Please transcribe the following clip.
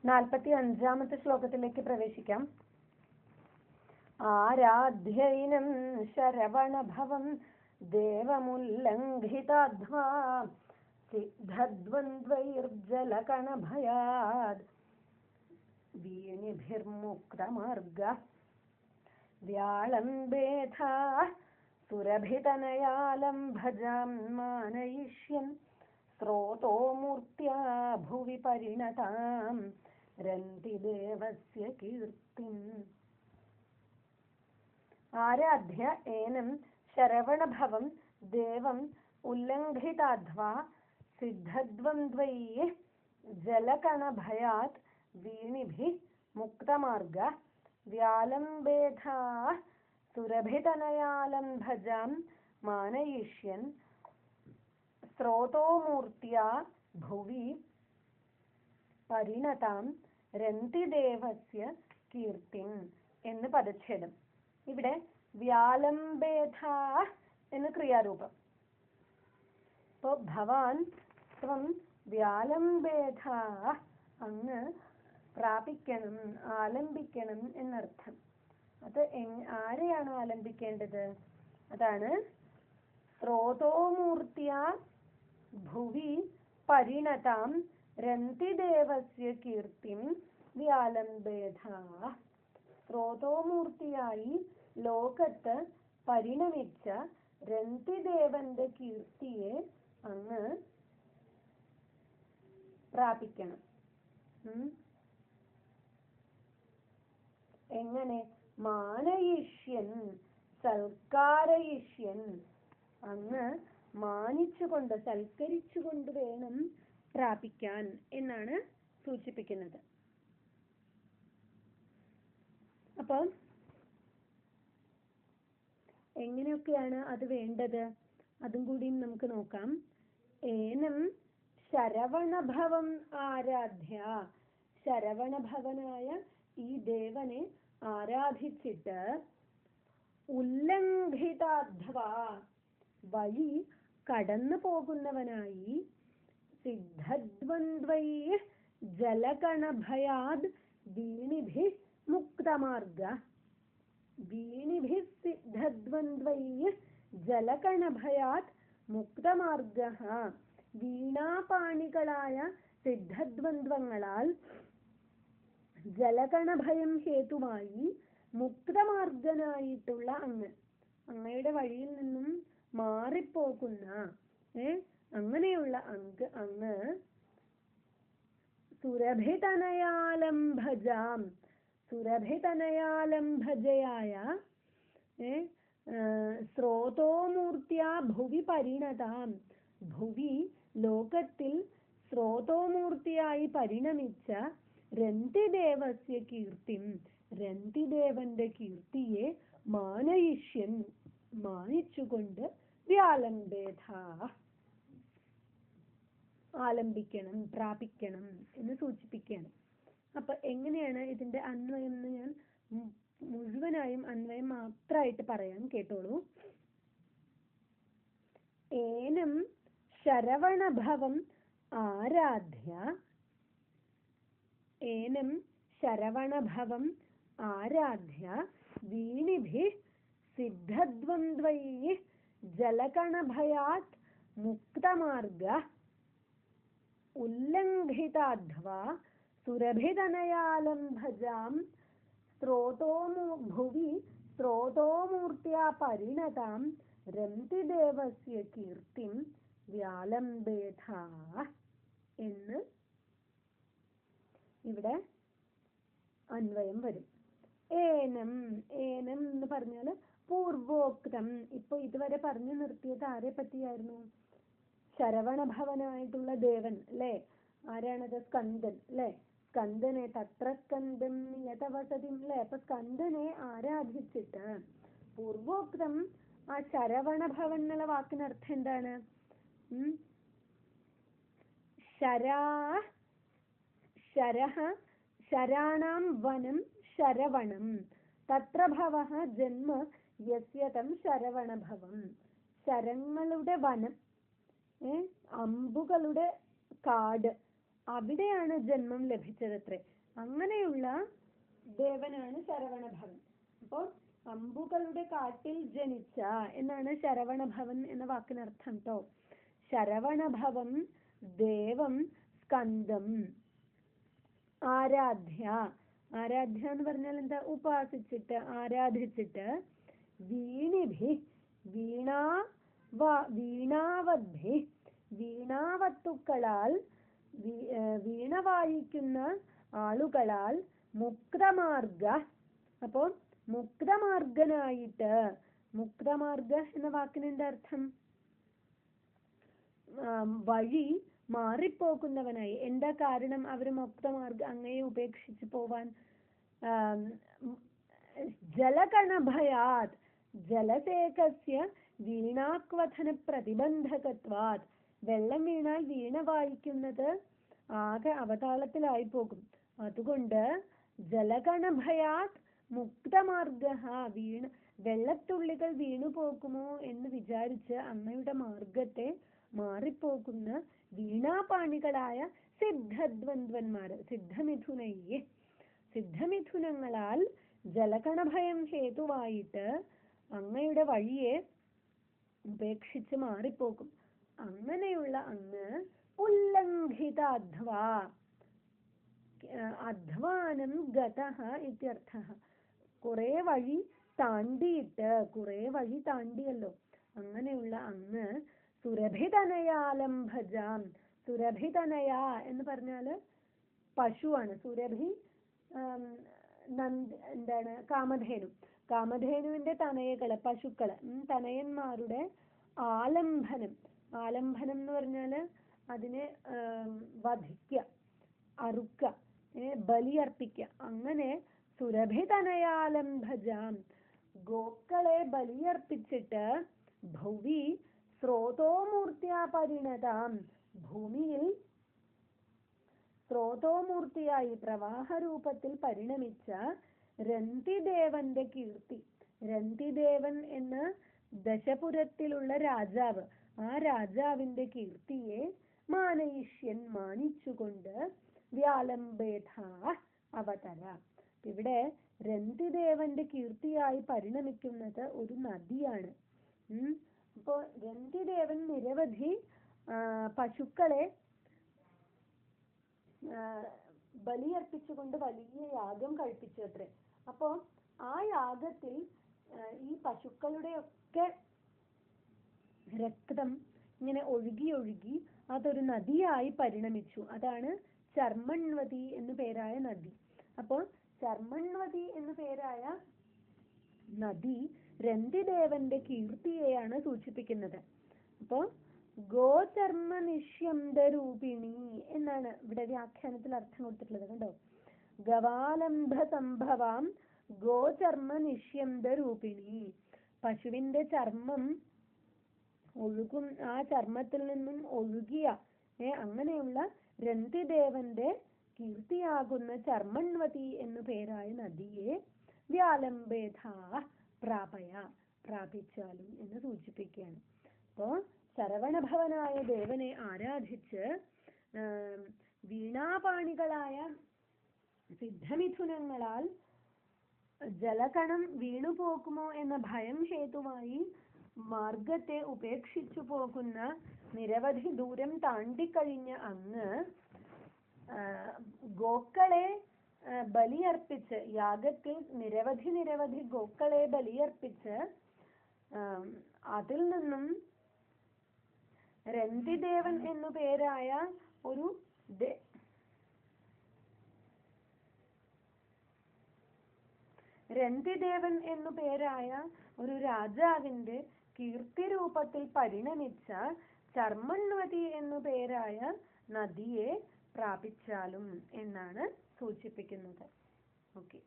45-ാമത്തെ ശ്ലോകത്തിലേക്ക് പ്രവേശിക്കാം. ആരാധ്യൈനം ശരവണഭവം ദേവമുല്ലംഘിതാധ്വാ സിദ്ധദ്വന്ദ്വൈർജലകണഭയാദ് വീണിഭിർമുക്തമാർഗ വ്യാളംബേധാ സുരഭിതനയാലം ഭജാം മാനയിഷ്യൻ സ്രോതോ മൂർത്യാ ഭുവി പരിണതാം രന്തി ദേവസ്യ കീർത്തിം. ആരാധ്യ ഏനം ശരവണഭവം ദേവം ഉല്ലംഘിതാധ്വാ സിദ്ധദ്വന്ദ്വൈഃ ജലകണഭയാത് വീണിഭിഃ മുക്തമാർഗ വ്യാലംബേധാ സുരഭിതനയാലം ഭജാം മാനയിഷ്യൻ സ്രോതോ മൂർത്യാ ഭുവി പരിണതാം രന്തി ദേവസ്യ കീർത്തിം എന്ന് പദച്ഛേദം. ഇവിടെ വ്യാലംബേധ എന്ന് ക്രിയാരൂപം. ഇപ്പോൾ ഭവാൻ ത്വം വ്യാലംബേധ അങ്ങ് പ്രാപിക്കണം, ആലംബിക്കണം എന്നർത്ഥം. അത് ആരെയാണ് ആലംബിക്കേണ്ടത്? അതാണ് സ്രോതോമൂർത്തിയ ഭുവി പരിണതാം രന്തിദേവസ്യ കീർത്തിം വ്യാലംബേധ. സ്രോതോമൂർത്തിയായി ലോകത്ത് പരിണമിച്ച രന്തിദേവന്റെ കീർത്തിയെ അങ്ങ് പ്രാപിക്കണം. എങ്ങനെ? മാനയിഷ്യൻ, സൽക്കാരയിഷ്യൻ, അങ്ങ് മാനിച്ചുകൊണ്ട് സൽക്കരിച്ചുകൊണ്ട് വേണം പ്രാപിക്കാൻ എന്നാണ് സൂചിപ്പിക്കുന്നത്. അപ്പം എങ്ങനെയൊക്കെയാണ് അത് വേണ്ടത്? അതും കൂടി നമുക്ക് നോക്കാം. ഏനം ശരവണഭവം ആരാധ്യ, ശരവണഭവനായ ഈ ദേവനെ ആരാധിച്ചിട്ട് ഉല്ലംഘിതാധ്വാ വഴി കടന്നു പോകുന്നവനായി സിദ്ധദ്വന്ദ്വൈഃ ജലകണഭയാദ് വീണിഭിഃ മുക്തമാർഗ. വീണിഭിഃ സിദ്ധദ്വന്ദ്വൈഃ ജലകണഭയാദ് മുക്തമാർഗഃ. വീണാപാണികളായ സിദ്ധദ്വന്ദ്വങ്ങളാൽ ജലകണഭയം ഹേതുമായി മുക്തമാർഗനായിട്ടുള്ള അങ്ങയുടെ വഴിയിൽ നിന്നും മാറിപ്പോകുന്ന അങ്ങനെയുള്ള അങ്ങ് സുരഭിതനയാലംഭജാം, സുരഭിതനയാലംഭജയായ സ്രോതോമൂർത്തിയാ ഭുവി പരിണതാം, ഭുവി ലോകത്തിൽ സ്രോതോമൂർത്തിയായി പരിണമിച്ച രന്തിദേവസ്യ കീർത്തിം, രന്തിദേവന്റെ കീർത്തിയെ മാനയിഷ്യൻ മാനിച്ചുകൊണ്ട് വ്യാലംബേധ ആലംബിക്കണം, പ്രാപിക്കണം എന്ന് സൂചിപ്പിക്കുകയാണ്. അപ്പൊ എങ്ങനെയാണ് ഇതിന്റെ അന്വയം എന്ന് ഞാൻ മുഴുവനായും അന്വയം മാത്രമായിട്ട് പറയാം, കേട്ടോളൂ. ഏനം ശരവണഭവം ആരാധ്യ, ഏനം ശരവണഭവം ആരാധ്യ വീണിഭിഃ സിദ്ധദ്വന്ദ്വൈഃ ജലകണഭയാത് മുക്തമാർഗ ഉല്ലംഘിതാധ്വാ സുരഭിതനയാലംഭജാം ഭുവി സ്രോതോമൂർത്യാ പരിണതാം രന്തിദേവസ്യ കീർത്തിം വ്യാലംബേധ എന്ന് ഇവിടെ അന്വയം വരും. ഏനം, ഏനം എന്ന് പറഞ്ഞാൽ പൂർവോക്തം. ഇപ്പൊ ഇതുവരെ പറഞ്ഞു നിർത്തിയത് ആരെ പറ്റിയായിരുന്നു? ശരവണഭവനായിട്ടുള്ള ദേവൻ അല്ലെ? ആരാണത്? സ്കന്ദൻ അല്ലെ? സ്കന്ദനെ തത്ര സ്കന്ദം നിയതവസതിം അല്ലെ? അപ്പൊ സ്കന്ദനെ ആരാധിച്ചിട്ട് പൂർവോക്തം ആ ശരവണഭവൻ എന്നുള്ള വാക്കിനർത്ഥം എന്താണ്? ശരാണാം വനം ശരവണം തത്ര ഭവഃ ജന്മ യസ്യതം ശരവണഭവം. ശരങ്ങളുടെ വനം, അമ്പുകളുടെ കാട് അവിടെയാണ് ജന്മം ലഭിച്ചതത്രേ. അങ്ങനെയുള്ള ദേവനാണ് ശരവണഭവൻ. അപ്പോൾ അമ്പുകളുടെ കാട്ടിൽ ജനിച്ച എന്നാണ് ശരവണഭവൻ എന്ന വാക്കിനർത്ഥം ട്ടോ. ശരവണഭവം ദേവം സ്കന്ദം ആരാധ്യ. ആരാധ്യ എന്ന് പറഞ്ഞാൽ എന്താ? ഉപാസിച്ചിട്ട്, ആരാധിച്ചിട്ട്, വീണിഭി വീണാവദ്ധി വീണാവത്തുക്കളാൽ വീണ വായിക്കുന്ന ആളുകളാൽ മുക്തമാർഗ. അപ്പോൾ മുക്തമാർഗനായിട്ട്, മുക്തമാർഗ എന്ന വാക്കിന് എന്താ അർത്ഥം? വഴി മാറിപ്പോകുന്നവനായി. എന്താ കാരണം അവര് മുക്തമാർഗ അങ്ങയെ ഉപേക്ഷിച്ച് പോവാൻ? ജലകണഭയാത് ജലസേകസ്യ വീണാക്വഥന പ്രതിബന്ധകത്വാത്. വെള്ളം വീണാൽ വീണ വായിക്കുന്നത് ആകെ അവതാളത്തിലായി പോകും. അതുകൊണ്ട് ജലകണഭയാത് മുക്തമാർഗ, വെള്ളത്തുള്ളികൾ വീണു പോകുമോ എന്ന് വിചാരിച്ച് അങ്ങയുടെ മാർഗത്തെ മാറിപ്പോകുന്ന വീണാപാണികളായ സിദ്ധദ്വന്ദ്വന്മാര്, സിദ്ധമിഥുനങ്ങളാൽ ജലകണഭയം ഹേതുവായിട്ട് അങ്ങയുടെ വഴിയെ ഉപേക്ഷിച്ച് മാറിപ്പോകും. അങ്ങനെയുള്ള അങ്ങ് ഉല്ലംഘിത അധ്വാ, അധ്വാനം ഗതഃ ഇത്യർത്ഥഃ. കുറെ വഴി താണ്ടിയല്ലോ. അങ്ങനെയുള്ള അങ്ങ് സുരഭിതനയാലംഭജാം. സുരഭിതനയ എന്ന് പറഞ്ഞാല് പശുവാണ്. സുരഭി എന്താണ്? കാമധേനു. കാമധേനുവിന്റെ തനയകള്, പശുക്കള്, തനയന്മാരുടെ ആലംബനം. ആലംബനം എന്ന് പറഞ്ഞാല് അതിനെ വധിക്കുക, അറുക്ക, ബലിയർപ്പിക്കുക. അങ്ങനെ സുരഭിതനയാലംഭജാം, ഗോക്കളെ ബലിയർപ്പിച്ചിട്ട് ഭുവി സ്രോതോമൂർത്തിയാ പരിണതാം, ഭൂമിയിൽ സ്രോതോമൂർത്തിയായി പ്രവാഹരൂപത്തിൽ പരിണമിച്ച രന്തിദേവന്റെ കീർത്തി. രന്തിദേവൻ എന്ന ദശപുരത്തിലുള്ള രാജാവ്, ആ രാജാവിന്റെ കീർത്തിയെ മാനയിഷ്യൻ മാനിച്ചുകൊണ്ട് വ്യാലംബേധാ അവതര. ഇവിടെ രന്തിദേവന്റെ കീർത്തിയായി പരിണമിക്കുന്നത് ഒരു നദിയാണ്. അപ്പോ രന്തിദേവൻ നിരവധി പശുക്കളെ ബലിയർപ്പിച്ചുകൊണ്ട് വലിയ യാഗം കഴിപ്പിച്ചു അത്രേ. അപ്പോ ആ യാഗത്തിൽ ഈ പശുക്കളുടെ ഒക്കെ രക്തം ഇങ്ങനെ ഒഴുകി ഒഴുകി അതൊരു നദിയായി പരിണമിച്ചു. അതാണ് ചർമ്മൺവതി എന്നു പേരായ നദി. അപ്പോൾ ചർമ്മൺവതി എന്നു പേരായ നദി രന്തിദേവന്റെ കീർത്തിയെയാണ് സൂചിപ്പിക്കുന്നത്. അപ്പോ ഗോചർമ്മ നിഷ്യന്തരൂപിണി എന്നാണ് ഇവിടെ വ്യാഖ്യാനത്തിൽ അർത്ഥം കൊടുത്തിട്ടുള്ളത്. കണ്ടോ? ഗവാലംബ സംഭവാം ഗോചർമ്മ നിഷ്യന്തരൂപിണി. പശുവിന്റെ ചർമ്മം ഒഴുകും, ആ ചർമ്മത്തിൽ നിന്നും ഒഴുകിയ അങ്ങനെയുള്ള രന്തിദേവന്റെ കീർത്തിയാകുന്ന ചർമ്മൺവതി എന്നു പേരായ നദിയെ വ്യാലംബേധാ പ്രാപിച്ചാലും എന്ന് സൂചിപ്പിക്കുകയാണ്. അപ്പോ ശരവണഭവനായ ദേവനെ ആരാധിച്ച് വീണാപാണികളായ സിദ്ധമിഥുനങ്ങളാൽ ജലകണം വീണുപോകുമോ എന്ന ഭയം ഹേതുവായി മാർഗത്തെ ഉപേക്ഷിച്ചു പോകുന്ന, നിരവധി ദൂരം താണ്ടിക്കഴിഞ്ഞ അങ്ങ് ഗോക്കളെ ബലിയർപ്പിച്ച്, യാഗത്തിൽ നിരവധി ഗോക്കളെ ബലിയർപ്പിച്ച് അതിൽ നിന്നും രന്തിദേവൻ എന്നു പേരായ ഒരു രാജാവിന്റെ കീർത്തി രൂപത്തിൽ പരിണമിച്ച ചർമ്മൺവതി എന്നു പേരായ നദിയെ പ്രാപിച്ചാലും എന്നാണ് സൂചിപ്പിക്കുന്നത്. ഓക്കെ.